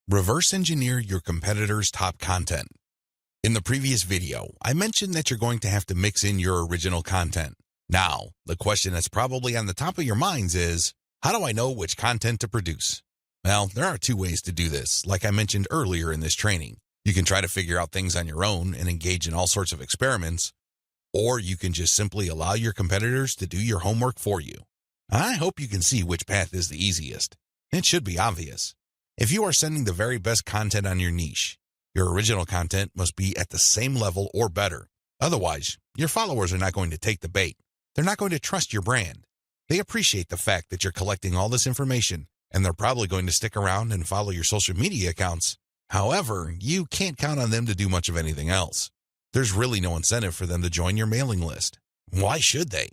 Reverse engineer your competitors' top content. In the previous video, I mentioned that you're going to have to mix in your original content. Now, the question that's probably on the top of your minds is, how do I know which content to produce? Well, there are two ways to do this, like I mentioned earlier in this training. You can try to figure out things on your own and engage in all sorts of experiments, or you can just simply allow your competitors to do your homework for you. I hope you can see which path is the easiest. It should be obvious. If you are sending the very best content on your niche, your original content must be at the same level or better. Otherwise, your followers are not going to take the bait. They're not going to trust your brand. They appreciate the fact that you're collecting all this information, and they're probably going to stick around and follow your social media accounts. However, you can't count on them to do much of anything else. There's really no incentive for them to join your mailing list. Why should they?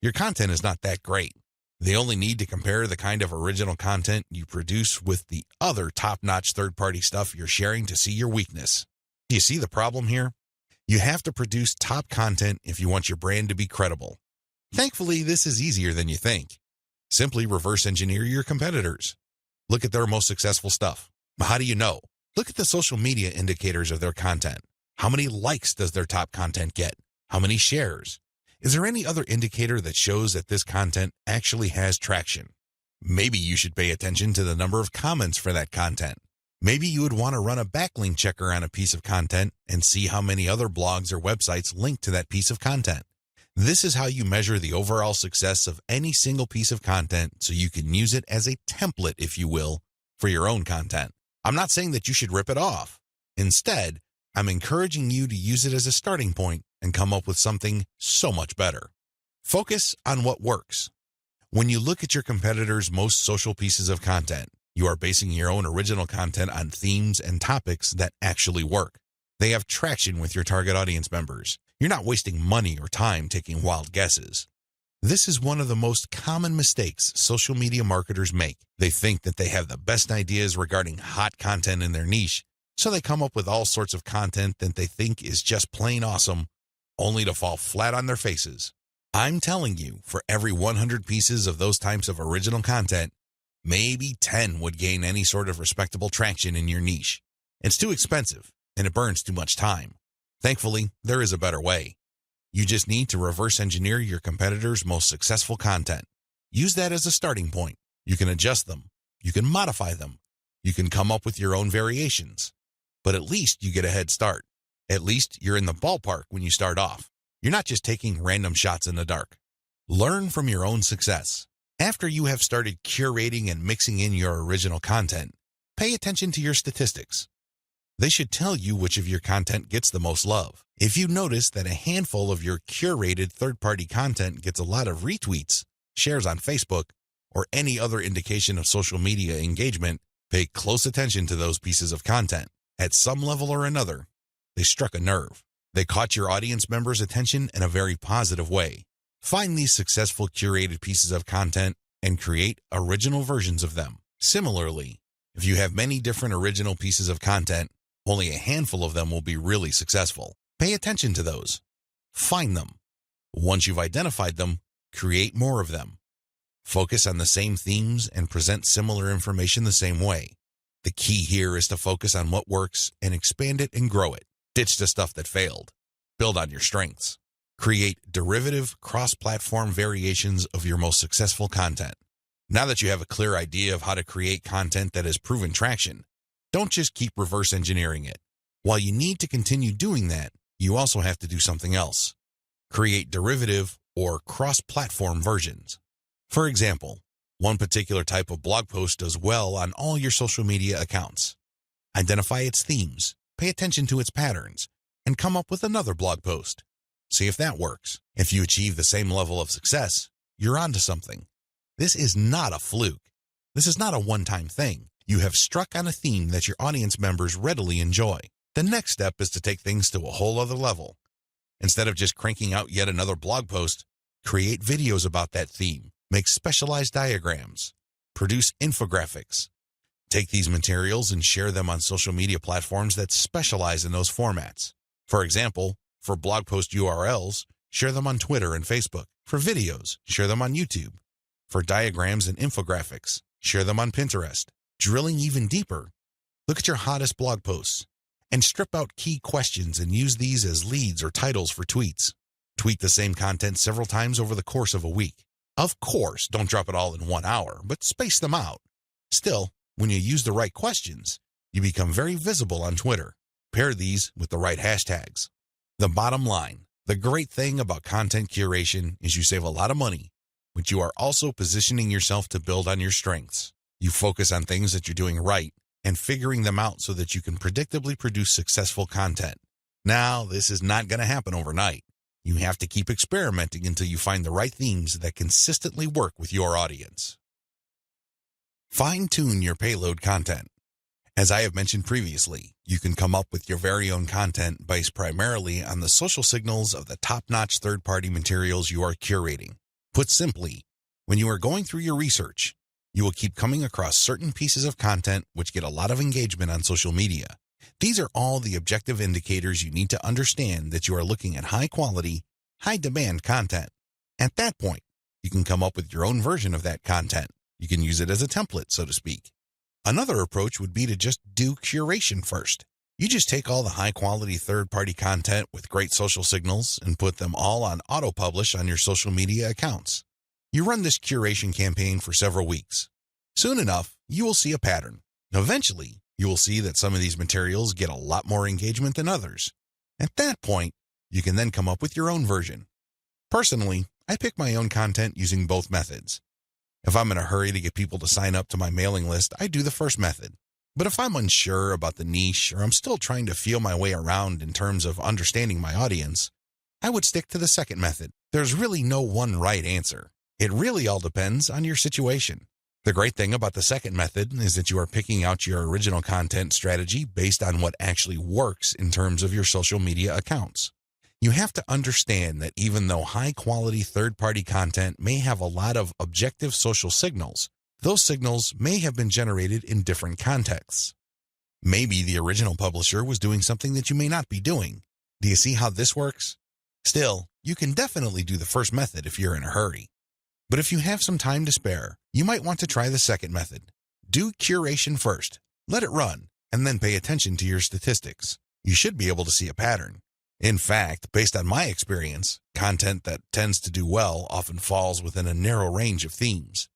Your content is not that great. They only need to compare the kind of original content you produce with the other top-notch third-party stuff you're sharing to see your weakness. Do you see the problem here? You have to produce top content if you want your brand to be credible. Thankfully, this is easier than you think. Simply reverse engineer your competitors. Look at their most successful stuff. How do you know? Look at the social media indicators of their content. How many likes does their top content get? How many shares? Is there any other indicator that shows that this content actually has traction? Maybe you should pay attention to the number of comments for that content. Maybe you would want to run a backlink checker on a piece of content and see how many other blogs or websites link to that piece of content. This is how you measure the overall success of any single piece of content so you can use it as a template, if you will, for your own content. I'm not saying that you should rip it off. Instead, I'm encouraging you to use it as a starting point and come up with something so much better. Focus on what works. When you look at your competitors' most social pieces of content, you are basing your own original content on themes and topics that actually work. They have traction with your target audience members. You're not wasting money or time taking wild guesses. This is one of the most common mistakes social media marketers make. They think that they have the best ideas regarding hot content in their niche, so they come up with all sorts of content that they think is just plain awesome, only to fall flat on their faces. I'm telling you, for every 100 pieces of those types of original content, maybe 10 would gain any sort of respectable traction in your niche. It's too expensive, and it burns too much time. Thankfully, there is a better way. You just need to reverse engineer your competitors' most successful content. Use that as a starting point. You can adjust them. You can modify them. You can come up with your own variations. But at least you get a head start. At least you're in the ballpark when you start off. You're not just taking random shots in the dark. Learn from your own success. After you have started curating and mixing in your original content, pay attention to your statistics. They should tell you which of your content gets the most love. If you notice that a handful of your curated third-party content gets a lot of retweets, shares on Facebook, or any other indication of social media engagement, pay close attention to those pieces of content. At some level or another, they struck a nerve. They caught your audience members' attention in a very positive way. Find these successful curated pieces of content and create original versions of them. Similarly, if you have many different original pieces of content, only a handful of them will be really successful. Pay attention to those. Find them. Once you've identified them, create more of them. Focus on the same themes and present similar information the same way. The key here is to focus on what works and expand it and grow it. Ditch the stuff that failed. Build on your strengths. Create derivative, cross-platform variations of your most successful content. Now that you have a clear idea of how to create content that has proven traction, don't just keep reverse engineering it. While you need to continue doing that, you also have to do something else. Create derivative or cross-platform versions. For example, one particular type of blog post does well on all your social media accounts. Identify its themes, pay attention to its patterns, and come up with another blog post. See if that works. If you achieve the same level of success, you're onto something. This is not a fluke. This is not a one-time thing. You have struck on a theme that your audience members readily enjoy. The next step is to take things to a whole other level. Instead of just cranking out yet another blog post, create videos about that theme, make specialized diagrams, produce infographics. Take these materials and share them on social media platforms that specialize in those formats. For example, for blog post URLs, share them on Twitter and Facebook. For videos, share them on YouTube. For diagrams and infographics, share them on Pinterest. Drilling even deeper, Look at your hottest blog posts and strip out key questions and use these as leads or titles for tweets. Tweet the same content several times over the course of a week. Of course, don't drop it all in 1 hour, but space them out. Still, when you use the right questions, you become very visible on Twitter. Pair these with the right hashtags. The bottom line, the great thing about content curation is you save a lot of money, but you are also positioning yourself to build on your strengths. You focus on things that you're doing right and figuring them out so that you can predictably produce successful content. Now, this is not going to happen overnight. You have to keep experimenting until you find the right themes that consistently work with your audience. Fine-tune your payload content. As I have mentioned previously, you can come up with your very own content based primarily on the social signals of the top-notch third-party materials you are curating. Put simply, when you are going through your research, you will keep coming across certain pieces of content which get a lot of engagement on social media. These are all the objective indicators you need to understand that you are looking at high-quality, high-demand content. At that point, you can come up with your own version of that content. You can use it as a template, so to speak. Another approach would be to just do curation first. You just take all the high-quality third-party content with great social signals and put them all on auto-publish on your social media accounts. You run this curation campaign for several weeks. Soon enough, you will see a pattern. Eventually, you will see that some of these materials get a lot more engagement than others. At that point, you can then come up with your own version. Personally, I pick my own content using both methods. If I'm in a hurry to get people to sign up to my mailing list, I do the first method. But if I'm unsure about the niche or I'm still trying to feel my way around in terms of understanding my audience, I would stick to the second method. There's really no one right answer. It really all depends on your situation. The great thing about the second method is that you are picking out your original content strategy based on what actually works in terms of your social media accounts. You have to understand that even though high-quality third-party content may have a lot of objective social signals, those signals may have been generated in different contexts. Maybe the original publisher was doing something that you may not be doing. Do you see how this works? Still, you can definitely do the first method if you're in a hurry. But if you have some time to spare, you might want to try the second method. Do curation first, let it run, and then pay attention to your statistics. You should be able to see a pattern. In fact, based on my experience, content that tends to do well often falls within a narrow range of themes.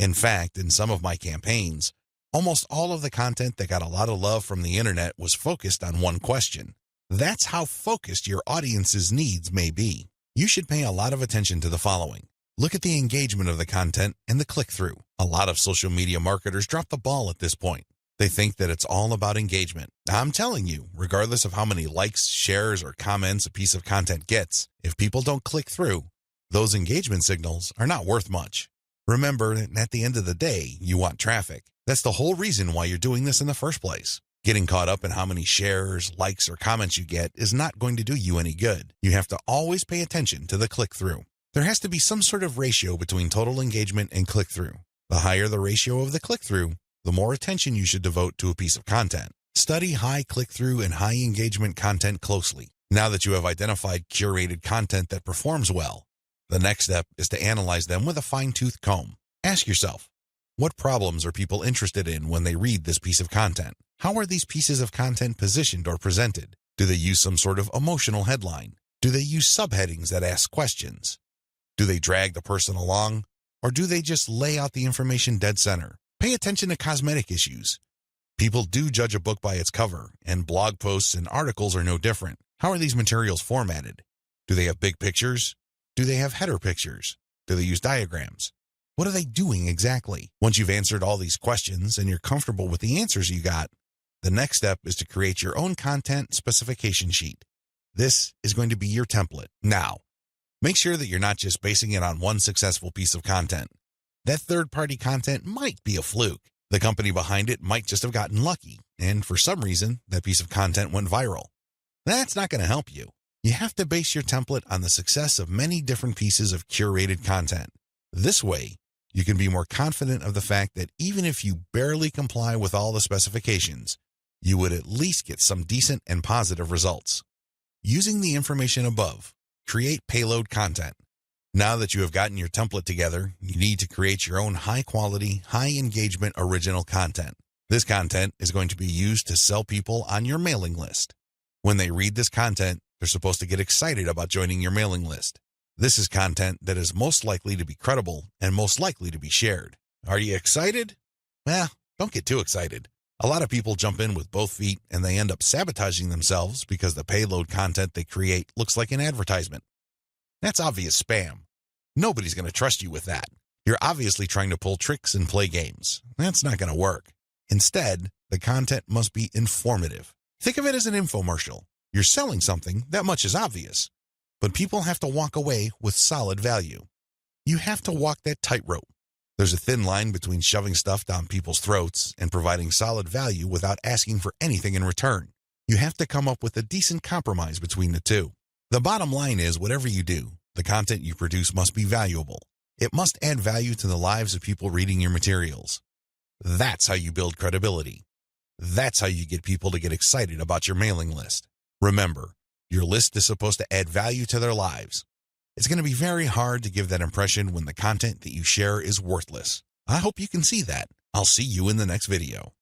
In fact, in some of my campaigns, almost all of the content that got a lot of love from the internet was focused on one question. That's how focused your audience's needs may be. You should pay a lot of attention to the following. Look at the engagement of the content and the click-through. A lot of social media marketers drop the ball at this point. They think that it's all about engagement. I'm telling you, regardless of how many likes, shares, or comments a piece of content gets, if people don't click through, those engagement signals are not worth much. Remember, at the end of the day, you want traffic. That's the whole reason why you're doing this in the first place. Getting caught up in how many shares, likes, or comments you get is not going to do you any good. You have to always pay attention to the click-through. There has to be some sort of ratio between total engagement and click-through. The higher the ratio of the click-through, the more attention you should devote to a piece of content. Study high click-through and high engagement content closely. Now that you have identified curated content that performs well, the next step is to analyze them with a fine-tooth comb. Ask yourself, what problems are people interested in when they read this piece of content? How are these pieces of content positioned or presented? Do they use some sort of emotional headline? Do they use subheadings that ask questions? Do they drag the person along? Or do they just lay out the information dead center? Pay attention to cosmetic issues. People do judge a book by its cover, and blog posts and articles are no different. How are these materials formatted? Do they have big pictures? Do they have header pictures? Do they use diagrams? What are they doing exactly? Once you've answered all these questions and you're comfortable with the answers you got, the next step is to create your own content specification sheet. This is going to be your template. Now, make sure that you're not just basing it on one successful piece of content. That third-party content might be a fluke. The company behind it might just have gotten lucky, and for some reason, that piece of content went viral. That's not going to help you. You have to base your template on the success of many different pieces of curated content. This way, you can be more confident of the fact that even if you barely comply with all the specifications, you would at least get some decent and positive results. Using the information above, create payload content. Now that you have gotten your template together, you need to create your own high-quality, high-engagement original content. This content is going to be used to sell people on your mailing list. When they read this content, they're supposed to get excited about joining your mailing list. This is content that is most likely to be credible and most likely to be shared. Are you excited? Don't get too excited. A lot of people jump in with both feet and they end up sabotaging themselves because the payload content they create looks like an advertisement. That's obvious spam. Nobody's going to trust you with that. You're obviously trying to pull tricks and play games. That's not going to work. Instead, the content must be informative. Think of it as an infomercial. You're selling something, that much is obvious. But people have to walk away with solid value. You have to walk that tightrope. There's a thin line between shoving stuff down people's throats and providing solid value without asking for anything in return. You have to come up with a decent compromise between the two. The bottom line is, whatever you do, the content you produce must be valuable. It must add value to the lives of people reading your materials. That's how you build credibility. That's how you get people to get excited about your mailing list. Remember, your list is supposed to add value to their lives. It's going to be very hard to give that impression when the content that you share is worthless. I hope you can see that. I'll see you in the next video.